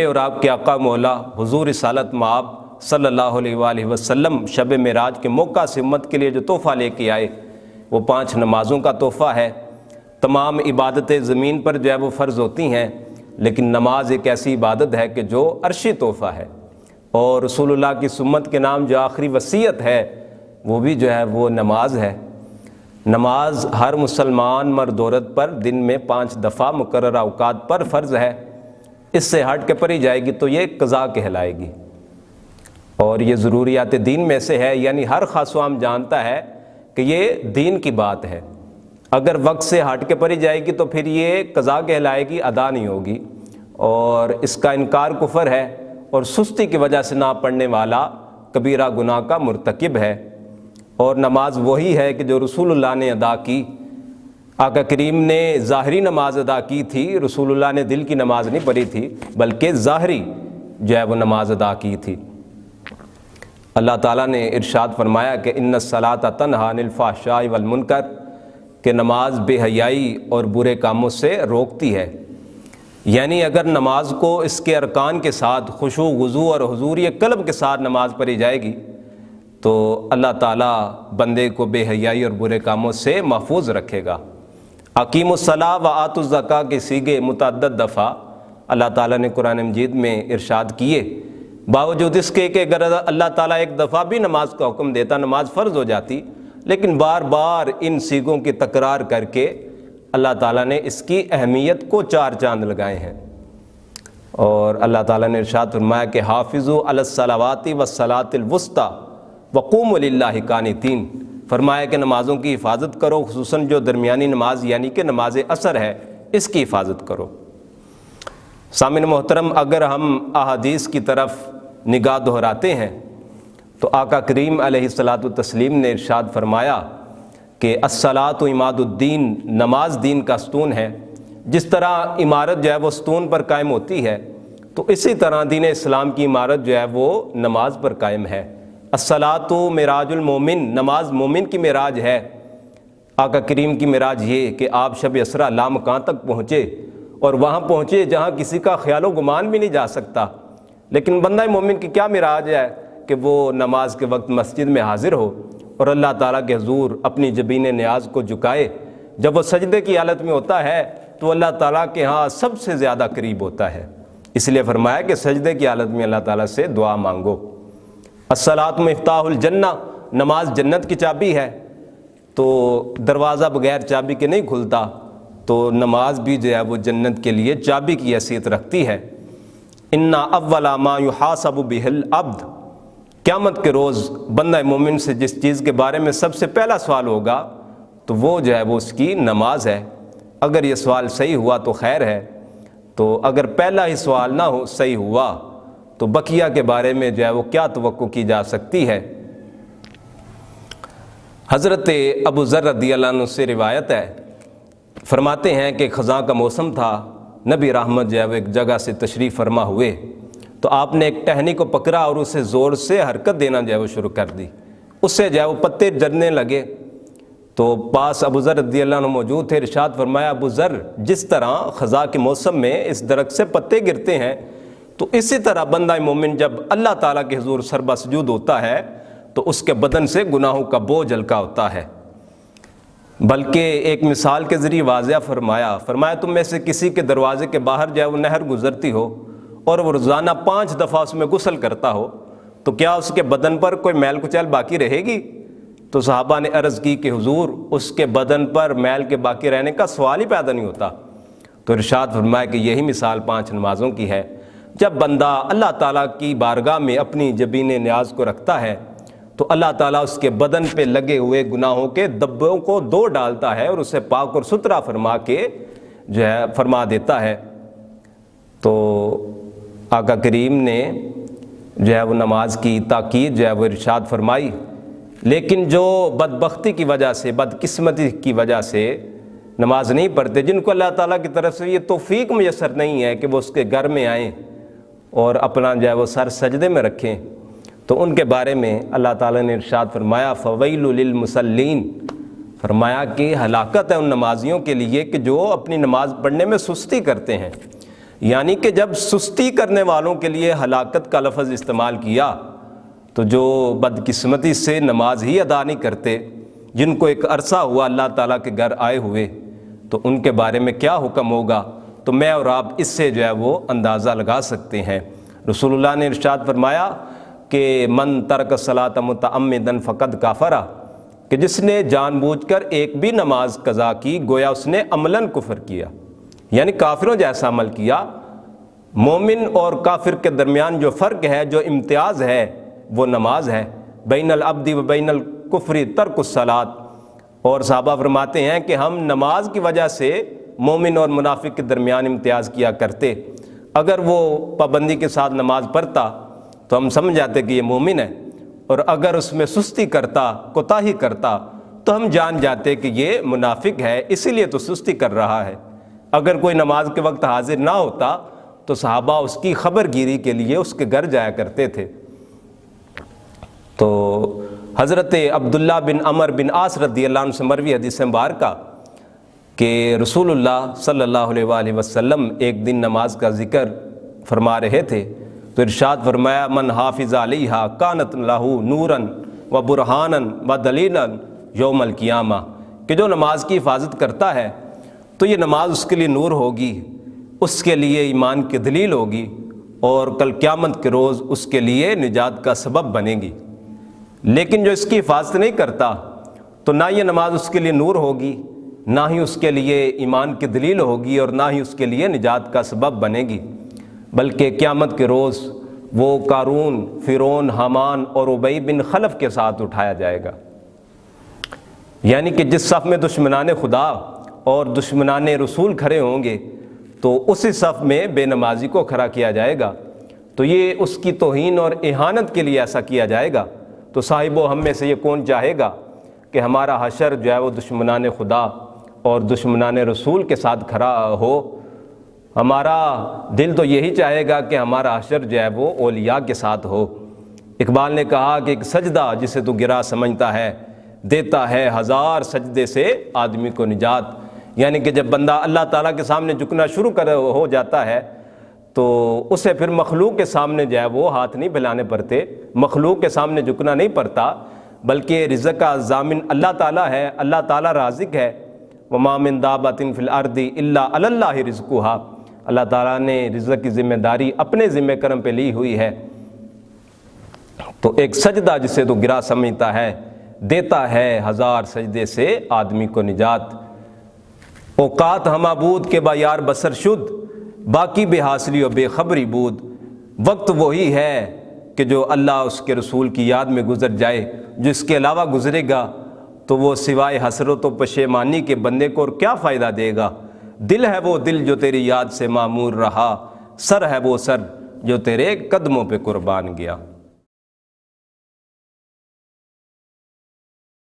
اور آپ کے آقا مولا حضور رسالت مآب صلی اللہ علیہ وآلہ وسلم شب معراج کے موقع سے امت کے لیے جو تحفہ لے کے آئے وہ 5 نمازوں کا تحفہ ہے۔ تمام عبادتیں زمین پر جو ہے وہ فرض ہوتی ہیں، لیکن نماز ایک ایسی عبادت ہے کہ جو عرشی تحفہ ہے، اور رسول اللہ کی سنت کے نام جو آخری وصیت ہے وہ بھی جو ہے وہ نماز ہے۔ نماز ہر مسلمان مرد عورت پر دن میں 5 دفعہ مقررہ اوقات پر فرض ہے۔ اس سے ہٹ کے پڑھی جائے گی تو یہ قضا کہلائے گی، اور یہ ضروریات دین میں سے ہے، یعنی ہر خاص و عام جانتا ہے کہ یہ دین کی بات ہے۔ اگر وقت سے ہٹ کے پڑھی جائے گی تو پھر یہ قضا کہلائے گی، ادا نہیں ہوگی، اور اس کا انکار کفر ہے، اور سستی کی وجہ سے نہ پڑھنے والا کبیرہ گناہ کا مرتکب ہے۔ اور نماز وہی ہے کہ جو رسول اللہ نے ادا کی۔ آقا کریم نے ظاہری نماز ادا کی تھی، رسول اللہ نے دل کی نماز نہیں پڑھی تھی، بلکہ ظاہری جو ہے وہ نماز ادا کی تھی۔ اللہ تعالیٰ نے ارشاد فرمایا کہ ان الصلاۃ تنہی عن الفحشاء والمنکر، کہ نماز بے حیائی اور برے کاموں سے روکتی ہے۔ یعنی اگر نماز کو اس کے ارکان کے ساتھ خشوع وضو اور حضور قلب کے ساتھ نماز پڑھی جائے گی تو اللہ تعالیٰ بندے کو بے حیائی اور برے کاموں سے محفوظ رکھے گا۔ اقیموا الصلاۃ وآتوا الزکاۃ کے صیغے متعدد دفعہ اللہ تعالیٰ نے قرآن مجید میں ارشاد کیے، باوجود اس کے کہ اگر اللہ تعالیٰ ایک دفعہ بھی نماز کا حکم دیتا نماز فرض ہو جاتی، لیکن بار بار ان صیغوں کی تکرار کر کے اللہ تعالیٰ نے اس کی اہمیت کو 4 چاند لگائے ہیں۔ اور اللہ تعالیٰ نے ارشاد فرمایا کہ حافظوا علی الصلوات والصلاۃ الوسطی وقوموا للہ قانتین، فرمایا کہ نمازوں کی حفاظت کرو، خصوصاً جو درمیانی نماز یعنی کہ نماز عصر ہے اس کی حفاظت کرو۔ سامعین محترم، اگر ہم احادیث کی طرف نگاہ دہراتے ہیں تو آقا کریم علیہ الصلاۃ والتسلیم نے ارشاد فرمایا کہ الصلاۃ عماد الدین، نماز دین کا ستون ہے۔ جس طرح عمارت جو ہے وہ ستون پر قائم ہوتی ہے، تو اسی طرح دین اسلام کی عمارت جو ہے وہ نماز پر قائم ہے۔ الصلاۃ معراج المومن، نماز مومن کی معراج ہے۔ آقا کریم کی معراج یہ کہ آپ شب اسرا لامکان تک پہنچے، اور وہاں پہنچے جہاں کسی کا خیال و گمان بھی نہیں جا سکتا۔ لیکن بندہ مومن کی کیا معراج ہے کہ وہ نماز کے وقت مسجد میں حاضر ہو اور اللہ تعالیٰ کے حضور اپنی جبین نیاز کو جھکائے۔ جب وہ سجدے کی حالت میں ہوتا ہے تو اللہ تعالیٰ کے ہاں سب سے زیادہ قریب ہوتا ہے، اس لیے فرمایا کہ سجدے کی حالت میں اللہ تعالیٰ سے دعا مانگو۔ الصلاۃ مفتاح الجنہ، نماز جنت کی چابی ہے، تو دروازہ بغیر چابی کے نہیں کھلتا، تو نماز بھی جو ہے وہ جنت کے لیے چابی کی حیثیت رکھتی ہے۔ انا اول ما یحاسب بہ العبد، قیامت کے روز بندہ مومن سے جس چیز کے بارے میں سب سے پہلا سوال ہوگا تو وہ جو ہے وہ اس کی نماز ہے۔ اگر یہ سوال صحیح ہوا تو خیر ہے، تو اگر پہلا ہی سوال نہ ہو صحیح ہوا تو بقیہ کے بارے میں جو ہے وہ کیا توقع کی جا سکتی ہے۔ حضرت ابو ذر رضی اللہ عنہ سے روایت ہے، فرماتے ہیں کہ خزاں کا موسم تھا، نبی رحمت جو ہے وہ ایک جگہ سے تشریف فرما ہوئے، تو آپ نے ایک ٹہنی کو پکڑا اور اسے زور سے حرکت دینا جو ہے وہ شروع کر دی، اس سے جو ہے وہ پتے جھڑنے لگے۔ تو پاس ابو ذر رضی اللہ عنہ موجود تھے، ارشاد فرمایا ابو ذر، جس طرح خزاں کے موسم میں اس درخت سے پتے گرتے ہیں تو اسی طرح بندہ مومن جب اللہ تعالیٰ کے حضور سربہ سجود ہوتا ہے تو اس کے بدن سے گناہوں کا بوجھ ہلکا ہوتا ہے۔ بلکہ ایک مثال کے ذریعے واضح فرمایا تم میں سے کسی کے دروازے کے باہر جو ہے وہ نہر گزرتی ہو اور وہ روزانہ 5 دفعہ اس میں غسل کرتا ہو تو کیا اس کے بدن پر کوئی میل کچیل باقی رہے گی؟ تو صحابہ نے عرض کی کہ حضور اس کے بدن پر میل کے باقی رہنے کا سوال ہی پیدا نہیں ہوتا۔ تو ارشاد فرمایا کہ یہی مثال 5 نمازوں کی ہے۔ جب بندہ اللہ تعالیٰ کی بارگاہ میں اپنی جبین نیاز کو رکھتا ہے تو اللہ تعالیٰ اس کے بدن پہ لگے ہوئے گناہوں کے دبوں کو دھو ڈالتا ہے اور اسے پاک اور ستھرا فرما دیتا ہے۔ تو آقا کریم نے جو ہے وہ نماز کی تاکید جو ہے وہ ارشاد فرمائی، لیکن جو بدبختی کی وجہ سے، بدقسمتی کی وجہ سے نماز نہیں پڑھتے، جن کو اللہ تعالیٰ کی طرف سے یہ توفیق میسر نہیں ہے کہ وہ اس کے گھر میں آئیں اور اپنا جو ہے وہ سر سجدے میں رکھیں، تو ان کے بارے میں اللہ تعالیٰ نے ارشاد فرمایا فویل للمصلین، فرمایا کہ ہلاکت ہے ان نمازیوں کے لیے کہ جو اپنی نماز پڑھنے میں سستی کرتے ہیں۔ یعنی کہ جب سستی کرنے والوں کے لیے ہلاکت کا لفظ استعمال کیا تو جو بدقسمتی سے نماز ہی ادا نہیں کرتے، جن کو ایک عرصہ ہوا اللہ تعالیٰ کے گھر آئے ہوئے، تو ان کے بارے میں کیا حکم ہوگا؟ تو میں اور آپ اس سے جو ہے وہ اندازہ لگا سکتے ہیں۔ رسول اللہ نے ارشاد فرمایا کہ من ترک الصلاۃ متعمدا فقد کفر، کہ جس نے جان بوجھ کر ایک بھی نماز قضا کی گویا اس نے عملاً کفر کیا، یعنی کافروں جیسا عمل کیا۔ مومن اور کافر کے درمیان جو فرق ہے، جو امتیاز ہے، وہ نماز ہے۔ بین العبد و بین الکفر ترک الصلاۃ، اور صحابہ فرماتے ہیں کہ ہم نماز کی وجہ سے مومن اور منافق کے درمیان امتیاز کیا کرتے۔ اگر وہ پابندی کے ساتھ نماز پڑھتا تو ہم سمجھ جاتے کہ یہ مومن ہے، اور اگر اس میں سستی کرتا، کوتاہی کرتا، تو ہم جان جاتے کہ یہ منافق ہے، اسی لیے تو سستی کر رہا ہے۔ اگر کوئی نماز کے وقت حاضر نہ ہوتا تو صحابہ اس کی خبر گیری کے لیے اس کے گھر جایا کرتے تھے۔ تو حضرت عبداللہ بن عمر بن عاص رضی اللہ عنہ سے مروی حدیث مبارکہ کہ رسول اللہ صلی اللہ علیہ وآلہ وسلم ایک دن نماز کا ذکر فرما رہے تھے تو ارشاد فرمایا من حافظ علیہا کانت لہ نورا و برہانا و دلیلا یوم القیامہ، کہ جو نماز کی حفاظت کرتا ہے تو یہ نماز اس کے لیے نور ہوگی، اس کے لیے ایمان کی دلیل ہوگی، اور کل قیامت کے روز اس کے لیے نجات کا سبب بنے گی۔ لیکن جو اس کی حفاظت نہیں کرتا تو نہ یہ نماز اس کے لیے نور ہوگی، نہ ہی اس کے لیے ایمان کی دلیل ہوگی، اور نہ ہی اس کے لیے نجات کا سبب بنے گی، بلکہ قیامت کے روز وہ قارون، فرعون، حامان اور ابی بن خلف کے ساتھ اٹھایا جائے گا۔ یعنی کہ جس صف میں دشمنان خدا اور دشمنان رسول کھڑے ہوں گے تو اسی صف میں بے نمازی کو کھڑا کیا جائے گا، تو یہ اس کی توہین اور اہانت کے لیے ایسا کیا جائے گا۔ تو صاحبو ہم میں سے یہ کون چاہے گا کہ ہمارا حشر جو ہے وہ دشمنان خدا اور دشمنان رسول کے ساتھ کھڑا ہو؟ ہمارا دل تو یہی چاہے گا کہ ہمارا حشر جو ہے وہ اولیاء کے ساتھ ہو۔ اقبال نے کہا کہ ایک سجدہ جسے تو گرا سمجھتا ہے دیتا ہے ہزار سجدے سے آدمی کو نجات، یعنی کہ جب بندہ اللہ تعالیٰ کے سامنے جھکنا شروع ہو جاتا ہے تو اسے پھر مخلوق کے سامنے جو ہے وہ ہاتھ نہیں پھیلانے پڑتے، مخلوق کے سامنے جھکنا نہیں پڑتا، بلکہ رزق کا ضامن اللہ تعالیٰ ہے، اللہ تعالیٰ رازق ہے۔ وَمَا مِن دَابَّةٍ فِي الْأَرْضِ إِلَّا عَلَى اللَّهِ رِزْقُهَا، اللہ تعالیٰ نے رزق کی ذمہ داری اپنے ذمہ کرم پہ لی ہوئی ہے۔ تو ایک سجدہ جسے تو گرا سمجھتا ہے دیتا ہے ہزار سجدے سے آدمی کو نجات۔ اوقات ہمہ بود کے با یار بسر شد، باقی بے حاصلی و بے خبری بود، وقت وہی ہے کہ جو اللہ اس کے رسول کی یاد میں گزر جائے، جو اس کے علاوہ گزرے گا تو وہ سوائے حسرت و پشیمانی کے بندے کو اور کیا فائدہ دے گا۔ دل ہے وہ دل جو تیری یاد سے معمور رہا، سر ہے وہ سر جو تیرے قدموں پہ قربان گیا۔